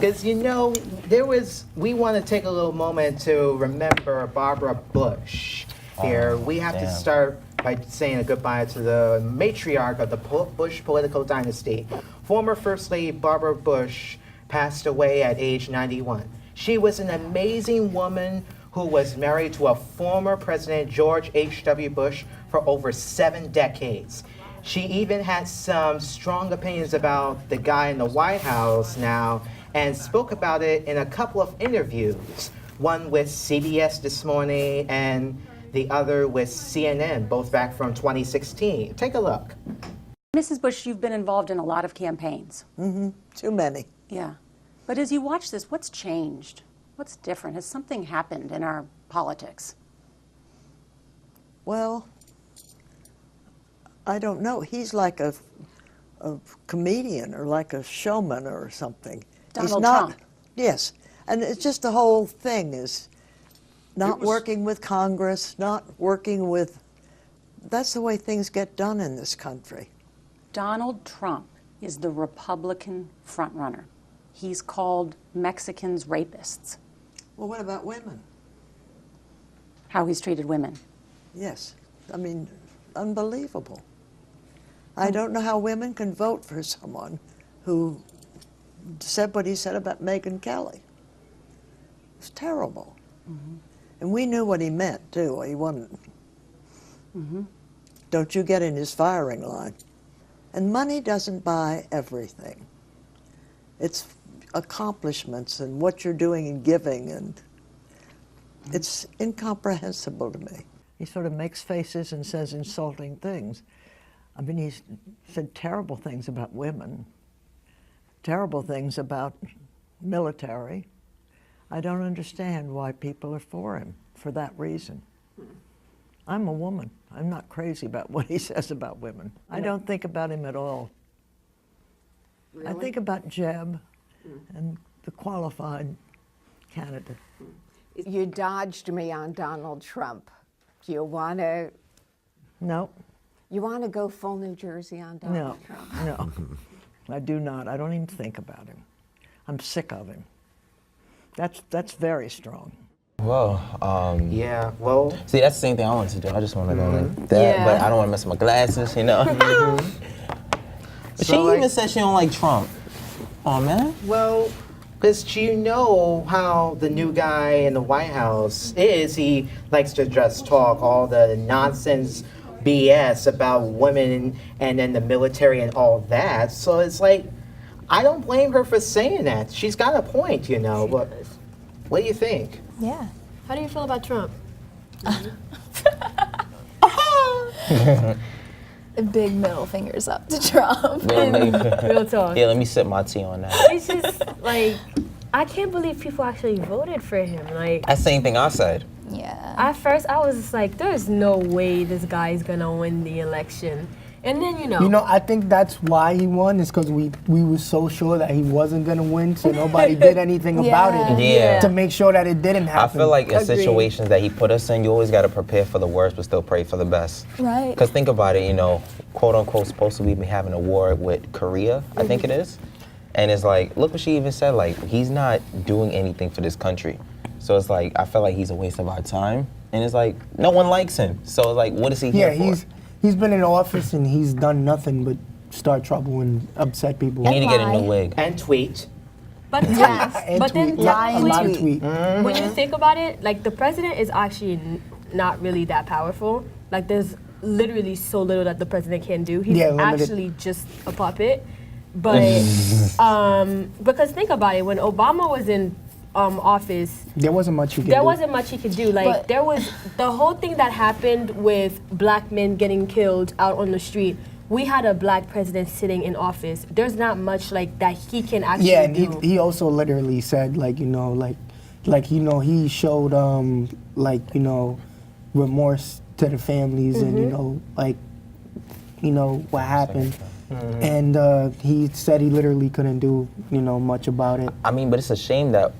Because, we want to take a little moment to remember Barbara Bush here. We have to start by saying a goodbye to the matriarch of the Bush political dynasty. Former First Lady Barbara Bush passed away at age 91. She was an amazing woman who was married to a former President George H.W. Bush for over 7 decades. She even had some strong opinions about the guy in the White House now and spoke about it in a couple of interviews, one with CBS This Morning and the other with CNN, both back from 2016. Take a look. Mrs. Bush, you've been involved in a lot of campaigns. Too many. Yeah. But as you watch this, what's changed? What's different? Has something happened in our politics? Well, I don't know. He's like a comedian or like a showman or something. Donald Trump. Yes. And it's just the whole thing is not working with Congress, not working with... That's the way things get done in this country. Donald Trump is the Republican frontrunner. He's called Mexicans rapists. Well, what about women? How he's treated women. Yes. I mean, unbelievable. I don't know how women can vote for someone who said what he said about Megyn Kelly. It's terrible. And we knew what he meant, too. He wasn't. Don't you get in his firing line. And money doesn't buy everything. It's accomplishments and what you're doing and giving, and it's incomprehensible to me. He sort of makes faces and says insulting things. I mean, he's said terrible things about women, terrible things about military. I don't understand why people are for him for that reason. I'm a woman. I'm not crazy about what he says about women. I don't think about him at all. Really? I think about Jeb and the qualified candidate. You dodged me on Donald Trump. Do you want to? No. You want to go full New Jersey on Donald Trump? No, I do not. I don't even think about him. I'm sick of him. That's very strong. Well, Yeah, well... see, that's the same thing I want to do. I just want to go like that, but I don't want to mess with my glasses, you know? But So, she even said she don't like Trump. Oh, man. Well, because you know how the new guy in the White House is. He likes to just talk all the nonsense BS about women and then the military and all that. So it's like, I don't blame her for saying that. She's got a point, but what do you think? Yeah. How do you feel about Trump? Big middle fingers up to Trump. Real talk. Yeah, let me sip my tea on that. It's just like, I can't believe people actually voted for him. Like, That's the same thing I said. Yeah. at first I was just like, there's no way this guy's gonna win the election. And then, I think that's why he won, is because we were so sure that he wasn't going to win, so nobody did anything about it Yeah. to make sure that it didn't I happen. feel like in Agreed. situations that he put us in, you always got to prepare for the worst, but still pray for the best. Right. Because think about it, quote unquote, supposed to be having a war with Korea, I think it is. And it's like, look what she even said, like, he's not doing anything for this country. So it's like, I feel like he's a waste of our time. And it's like, no one likes him. So it's like, what is he here for? He's been in office and he's done nothing but start trouble and upset people. You need to get a new wig. And tweet. but And but then tweet. A lot of tweet. when you think about it, like the president is actually not really that powerful. Like there's literally so little that the president can do. He's limited. actually just a puppet. But because think about it, when Obama was in office, There wasn't much he could do. there wasn't much he could do. Like But- there was the whole thing that happened with black men getting killed out on the street. We had a black president sitting in office. There's not much like that he can actually Yeah, and do. he also literally said, he showed, remorse to the families and, what happened. And he said he literally couldn't do, much about it. I mean, but it's a shame that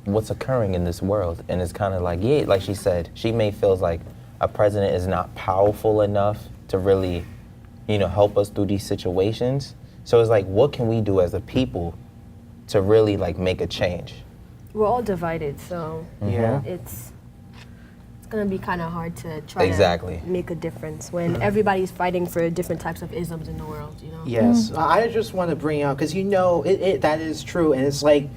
what's occurring in this world. And it's kind of like, yeah, like she said, she may feels like a president is not powerful enough to really, help us through these situations. So it's like, what can we do as a people to really like make a change. We're all divided, so Yeah. it's gonna be kind of hard to try Exactly. to make a difference when everybody's fighting for different types of isms in the world. You know. Yes, I just want to bring out because that is true, and it's like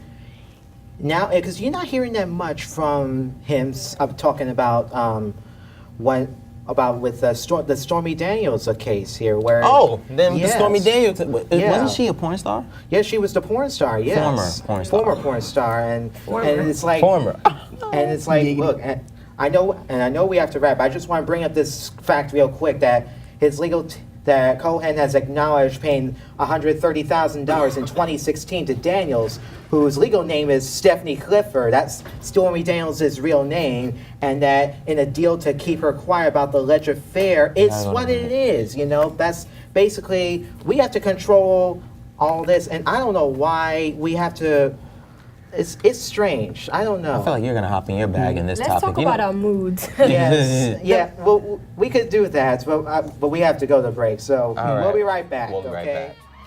now because you're not hearing that much from him talking about with the Stormy Daniels case here where Then the Stormy Yes. Daniels, Yeah. wasn't she a porn star? Yeah, she was the porn star. Yes, Former porn star. Former porn star, and it's like Former. and it's like look, and I know we have to wrap. I just want to bring up this fact real quick that that Cohen has acknowledged paying $130,000 in 2016 to Daniels, whose legal name is Stephanie Clifford. That's Stormy Daniels' real name, and that in a deal to keep her quiet about the alleged affair, it's what it is. You know, that's basically we have to control all this, and I don't know why we have to. It's strange. I don't know. I feel like you're gonna hop in your bag in this Let's topic. talk You know- about our moods. Yes. Yeah. Well, we could do that, but we have to go to break. So All we'll right. be right back. We'll be right okay? back.